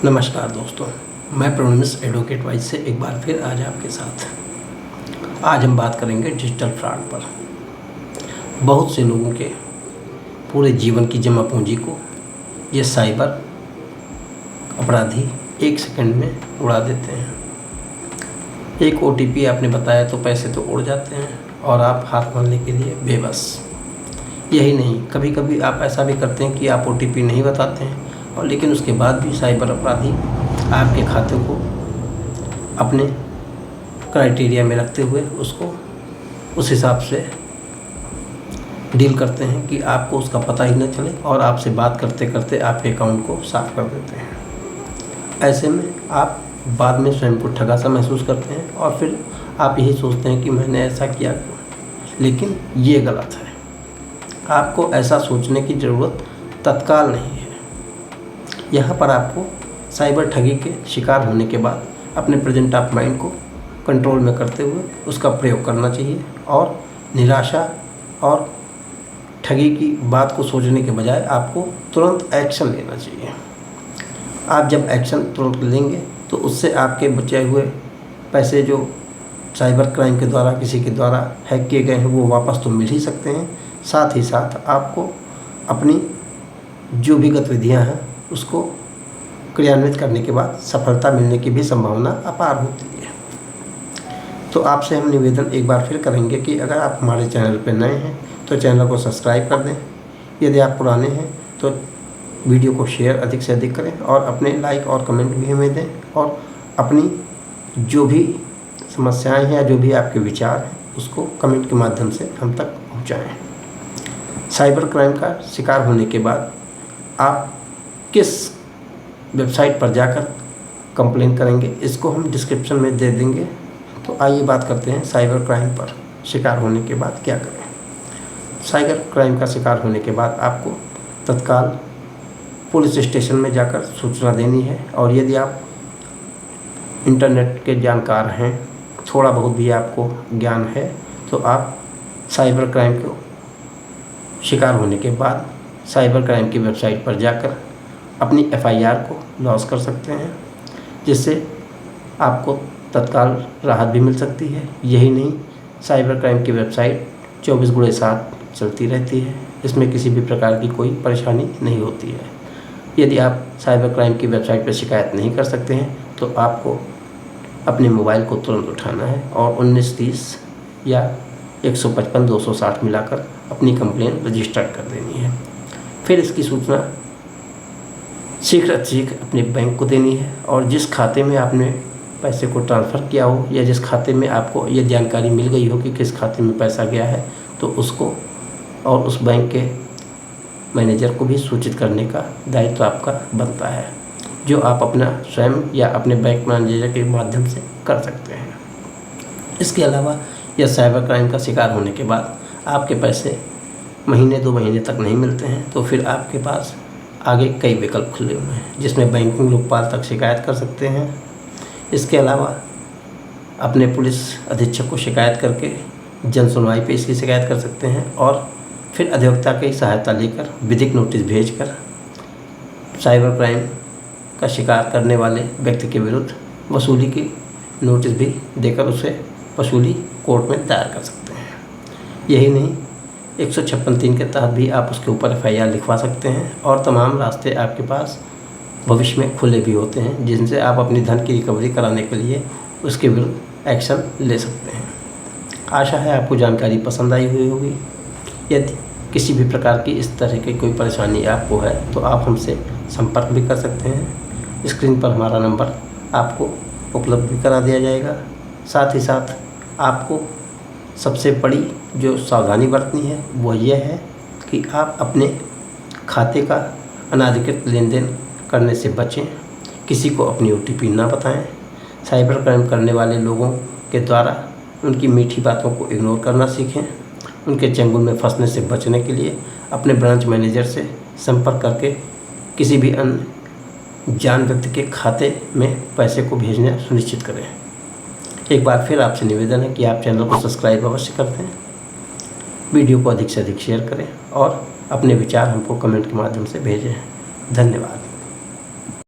नमस्कार दोस्तों, मैं प्रोनिमिस एडवोकेट वाइस से एक बार फिर आज आपके साथ। आज हम बात करेंगे डिजिटल फ्रॉड पर। बहुत से लोगों के पूरे जीवन की जमा पूंजी को ये साइबर अपराधी 1 सेकंड में उड़ा देते हैं। एक OTP आपने बताया तो पैसे तो उड़ जाते हैं और आप हाथ मारने के लिए बेबस। यही नहीं, कभी कभी आप ऐसा भी करते हैं कि आप OTP नहीं बताते हैं और लेकिन उसके बाद भी साइबर अपराधी आपके खाते को अपने क्राइटेरिया में रखते हुए उसको उस हिसाब से डील करते हैं कि आपको उसका पता ही न चले और आपसे बात करते करते आपके अकाउंट को साफ कर देते हैं। ऐसे में आप बाद में स्वयं को ठगा सा महसूस करते हैं और फिर आप यही सोचते हैं कि मैंने ऐसा किया क्यों, लेकिन ये गलत है। आपको ऐसा सोचने की ज़रूरत तत्काल नहीं है। यहाँ पर आपको साइबर ठगी के शिकार होने के बाद अपने प्रेजेंट ऑफ माइंड को कंट्रोल में करते हुए उसका प्रयोग करना चाहिए और निराशा और ठगी की बात को सोचने के बजाय आपको तुरंत एक्शन लेना चाहिए। आप जब एक्शन तुरंत लेंगे तो उससे आपके बचे हुए पैसे जो साइबर क्राइम के द्वारा किसी के द्वारा हैक किए गए हैं वो वापस तो मिल ही सकते हैं। साथ ही साथ आपको अपनी जो भी गतिविधियाँ हैं उसको क्रियान्वित करने के बाद सफलता मिलने की भी संभावना अपार होती है। तो आपसे हम निवेदन एक बार फिर करेंगे कि अगर आप हमारे चैनल पर नए हैं तो चैनल को सब्सक्राइब कर दें। यदि आप पुराने हैं तो वीडियो को शेयर अधिक से अधिक करें और अपने लाइक और कमेंट भी हमें दें और अपनी जो भी समस्याएं हैं या जो भी आपके विचार हैं उसको कमेंट के माध्यम से हम तक पहुंचाएं। साइबर क्राइम का शिकार होने के बाद आप किस वेबसाइट पर जाकर कंप्लेन करेंगे इसको हम डिस्क्रिप्शन में दे देंगे। तो आइए बात करते हैं साइबर क्राइम पर शिकार होने के बाद क्या करें। साइबर क्राइम का शिकार होने के बाद आपको तत्काल पुलिस स्टेशन में जाकर सूचना देनी है और यदि आप इंटरनेट के जानकार हैं, थोड़ा बहुत भी आपको ज्ञान है, तो आप साइबर क्राइम को शिकार होने के बाद साइबर क्राइम की वेबसाइट पर जाकर अपनी FIR को लॉन्च कर सकते हैं, जिससे आपको तत्काल राहत भी मिल सकती है। यही नहीं, साइबर क्राइम की वेबसाइट 24/7 चलती रहती है, इसमें किसी भी प्रकार की कोई परेशानी नहीं होती है। यदि आप साइबर क्राइम की वेबसाइट पर शिकायत नहीं कर सकते हैं तो आपको अपने मोबाइल को तुरंत उठाना है और 1930 या 155-260 मिलाकर अपनी कंप्लेन रजिस्टर कर देनी है। फिर इसकी सूचना शीघ्र अपने बैंक को देनी है और जिस खाते में आपने पैसे को ट्रांसफ़र किया हो या जिस खाते में आपको ये जानकारी मिल गई हो कि किस खाते में पैसा गया है तो उसको और उस बैंक के मैनेजर को भी सूचित करने का दायित्व आपका बनता है, जो आप अपना स्वयं या अपने बैंक मैनेजर के माध्यम से कर सकते हैं। इसके अलावा यह साइबर क्राइम का शिकार होने के बाद आपके पैसे महीने 2 महीने तक नहीं मिलते हैं तो फिर आपके पास आगे कई विकल्प खुले हुए हैं, जिसमें बैंकिंग लोकपाल तक शिकायत कर सकते हैं। इसके अलावा अपने पुलिस अधीक्षक को शिकायत करके जन सुनवाई पे इसकी शिकायत कर सकते हैं और फिर अधिवक्ता की सहायता लेकर विधिक नोटिस भेजकर साइबर क्राइम का शिकार करने वाले व्यक्ति के विरुद्ध वसूली की नोटिस भी देकर उसे वसूली कोर्ट में दायर कर सकते हैं। यही नहीं, 156(3) के तहत भी आप उसके ऊपर FIR लिखवा सकते हैं और तमाम रास्ते आपके पास भविष्य में खुले भी होते हैं, जिनसे आप अपनी धन की रिकवरी कराने के लिए उसके विरुद्ध एक्शन ले सकते हैं। आशा है आपको जानकारी पसंद आई हुई होगी। यदि किसी भी प्रकार की इस तरह की कोई परेशानी आपको है तो आप हमसे संपर्क भी कर सकते हैं। स्क्रीन पर हमारा नंबर आपको उपलब्ध भी करा दिया जाएगा। साथ ही साथ आपको सबसे बड़ी जो सावधानी बरतनी है वो ये है कि आप अपने खाते का अनाधिकृत लेन देन करने से बचें, किसी को अपनी OTP ना बताएं। साइबर क्राइम करने वाले लोगों के द्वारा उनकी मीठी बातों को इग्नोर करना सीखें। उनके चंगुल में फंसने से बचने के लिए अपने ब्रांच मैनेजर से संपर्क करके किसी भी अन्य जान व्यक्ति के खाते में पैसे को भेजना सुनिश्चित करें। एक बार फिर आपसे निवेदन है कि आप चैनल को सब्सक्राइब अवश्य कर दें, वीडियो को अधिक से अधिक शेयर करें और अपने विचार हमको कमेंट के माध्यम से भेजें। धन्यवाद।